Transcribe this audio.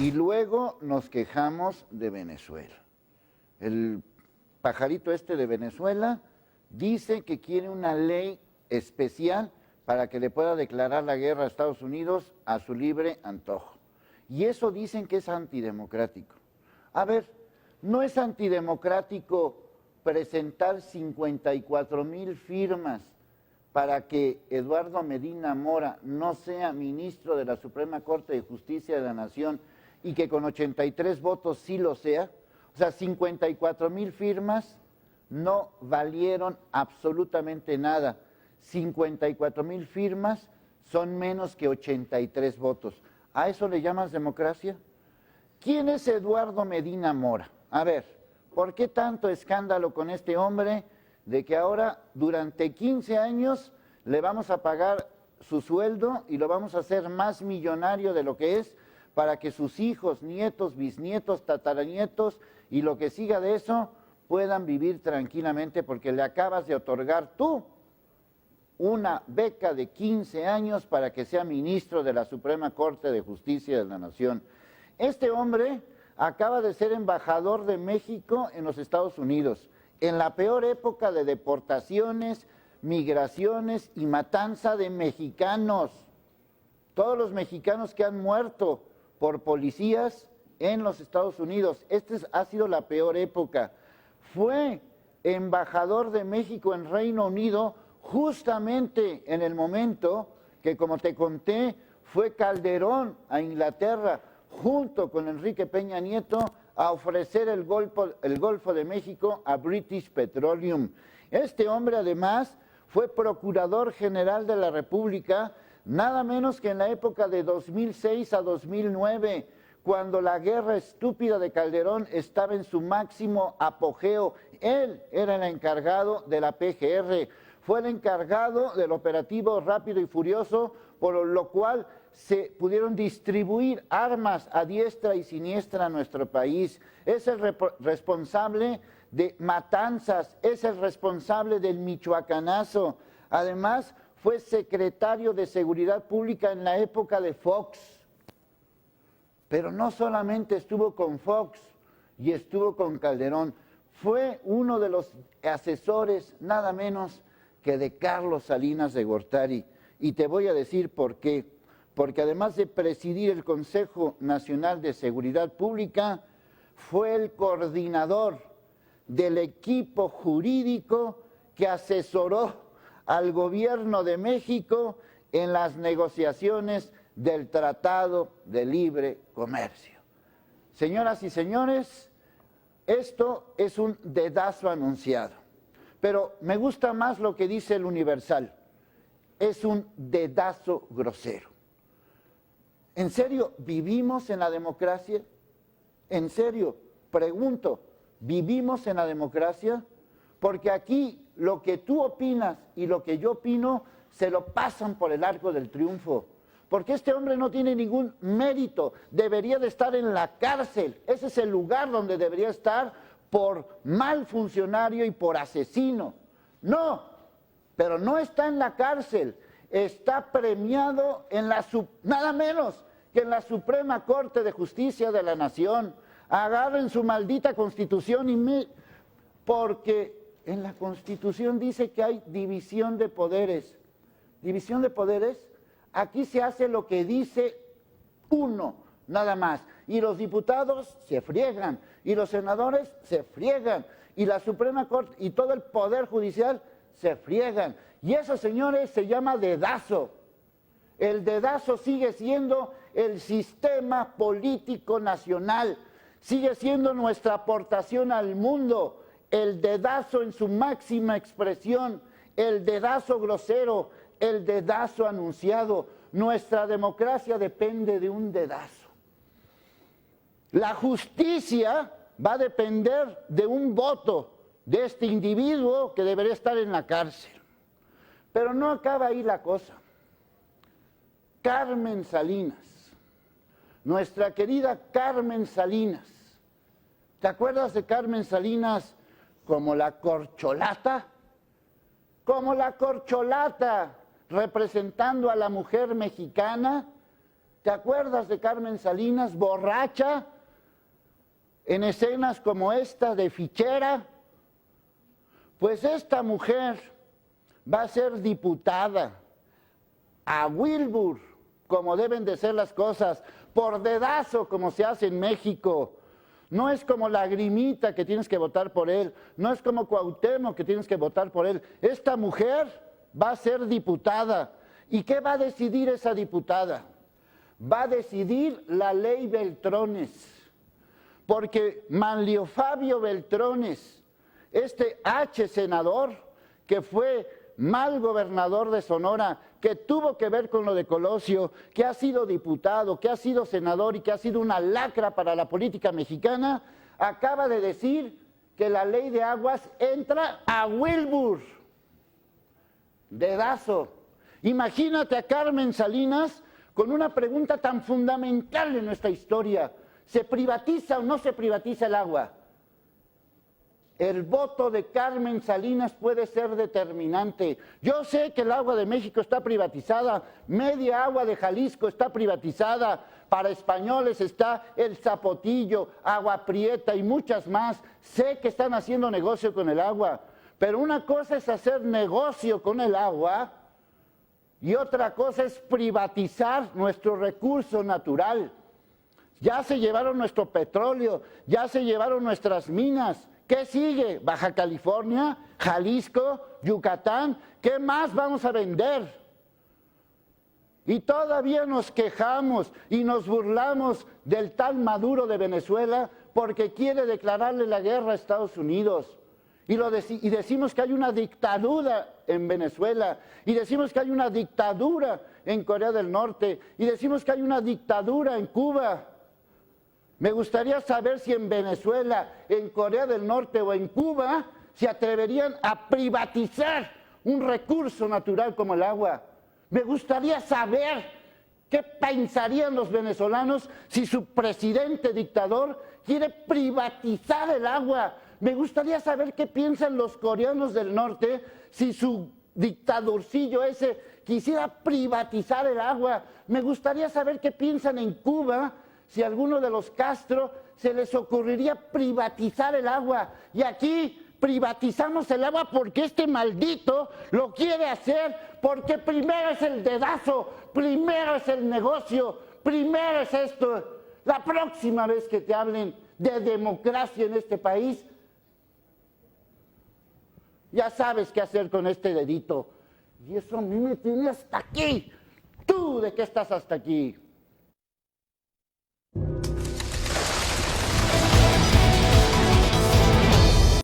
Y luego nos quejamos de Venezuela. El pajarito este de Venezuela dice que quiere una ley especial para que le pueda declarar la guerra a Estados Unidos a su libre antojo. Y eso dicen que es antidemocrático. A ver, ¿no es antidemocrático presentar 54,000 firmas para que Eduardo Medina Mora no sea ministro de la Suprema Corte de Justicia de la Nación y que con 83 votos sí lo sea? O sea, 54,000 firmas no valieron absolutamente nada. 54,000 firmas son menos que 83 votos. ¿A eso le llamas democracia? ¿Quién es Eduardo Medina Mora? A ver, ¿por qué tanto escándalo con este hombre de que ahora durante 15 años le vamos a pagar su sueldo y lo vamos a hacer más millonario de lo que es para que sus hijos, nietos, bisnietos, tataranietos y lo que siga de eso puedan vivir tranquilamente porque le acabas de otorgar tú una beca de 15 años para que sea ministro de la Suprema Corte de Justicia de la Nación? Este hombre acaba de ser embajador de México en los Estados Unidos, en la peor época de deportaciones, migraciones y matanza de mexicanos. Todos los mexicanos que han muerto por policías en los Estados Unidos. Ha sido la peor época. Fue embajador de México en Reino Unido justamente en el momento que, como te conté, fue Calderón a Inglaterra junto con Enrique Peña Nieto a ofrecer el Golfo de México a British Petroleum. Este hombre además fue Procurador General de la República, nada menos que en la época de 2006 a 2009, cuando la guerra estúpida de Calderón estaba en su máximo apogeo. Él era el encargado de la PGR, fue el encargado del operativo Rápido y Furioso, por lo cual se pudieron distribuir armas a diestra y siniestra a nuestro país. Es el responsable de matanzas, es el responsable del michoacanazo. Además, fue secretario de Seguridad Pública en la época de Fox. Pero no solamente estuvo con Fox y estuvo con Calderón, fue uno de los asesores nada menos que de Carlos Salinas de Gortari. Y te voy a decir por qué. Porque además de presidir el Consejo Nacional de Seguridad Pública, fue el coordinador del equipo jurídico que asesoró al gobierno de México en las negociaciones del Tratado de Libre Comercio. Señoras y señores, esto es un dedazo anunciado, pero me gusta más lo que dice el Universal. Es un dedazo grosero. ¿En serio vivimos en la democracia? ¿En serio? Pregunto, ¿vivimos en la democracia? Porque aquí lo que tú opinas y lo que yo opino se lo pasan por el arco del triunfo. Porque este hombre no tiene ningún mérito, debería de estar en la cárcel. Ese es el lugar donde debería estar por mal funcionario y por asesino. No, pero no está en la cárcel. Está premiado en nada menos que en la Suprema Corte de Justicia de la Nación. Agarren su maldita Constitución porque en la Constitución dice que hay división de poderes. ¿División de poderes? Aquí se hace lo que dice uno, nada más. Y los diputados se friegan, y los senadores se friegan, y la Suprema Corte y todo el Poder Judicial se friegan. Y eso, señores, se llama dedazo. El dedazo sigue siendo el sistema político nacional, sigue siendo nuestra aportación al mundo. El dedazo en su máxima expresión, el dedazo grosero, el dedazo anunciado. Nuestra democracia depende de un dedazo. La justicia va a depender de un voto de este individuo que debería estar en la cárcel. Pero no acaba ahí la cosa. Carmen Salinas, nuestra querida Carmen Salinas. ¿Te acuerdas de Carmen Salinas como la corcholata? Como la corcholata, representando a la mujer mexicana ¿Te acuerdas de Carmen Salinas, borracha, en escenas como esta de fichera? Pues esta mujer va a ser diputada a Wilbur, como deben de ser las cosas, por dedazo, como se hace en México. No es como Lagrimita, que tienes que votar por él. No es como Cuauhtémoc, que tienes que votar por él. Esta mujer va a ser diputada. ¿Y qué va a decidir esa diputada? Va a decidir la ley Beltrones. Porque Manlio Fabio Beltrones, este senador, que fue mal gobernador de Sonora, que tuvo que ver con lo de Colosio, que ha sido diputado, que ha sido senador y que ha sido una lacra para la política mexicana, acaba de decir que la ley de aguas entra a Wilbur. Dedazo. Imagínate a Carmen Salinas con una pregunta tan fundamental en nuestra historia. ¿Se privatiza o no se privatiza el agua? El voto de Carmen Salinas puede ser determinante. Yo sé que el agua de México está privatizada, media agua de Jalisco está privatizada, para españoles está el Zapotillo, Agua Prieta y muchas más. Sé que están haciendo negocio con el agua, pero una cosa es hacer negocio con el agua y otra cosa es privatizar nuestro recurso natural. Ya se llevaron nuestro petróleo, ya se llevaron nuestras minas. ¿Qué sigue? Baja California, Jalisco, Yucatán. ¿Qué más vamos a vender? Y todavía nos quejamos y nos burlamos del tal Maduro de Venezuela porque quiere declararle la guerra a Estados Unidos. Y decimos que hay una dictadura en Venezuela, y decimos que hay una dictadura en Corea del Norte, y decimos que hay una dictadura en Cuba. Me gustaría saber si en Venezuela, en Corea del Norte o en Cuba se atreverían a privatizar un recurso natural como el agua. Me gustaría saber qué pensarían los venezolanos si su presidente dictador quiere privatizar el agua. Me gustaría saber qué piensan los coreanos del norte si su dictadorcillo ese quisiera privatizar el agua. Me gustaría saber qué piensan en Cuba si a alguno de los Castro se les ocurriría privatizar el agua. Y aquí privatizamos el agua porque este maldito lo quiere hacer, porque primero es el dedazo, primero es el negocio, primero es esto. La próxima vez que te hablen de democracia en este país, ya sabes qué hacer con este dedito. Y eso a mí me tiene hasta aquí. ¿Tú de qué estás hasta aquí?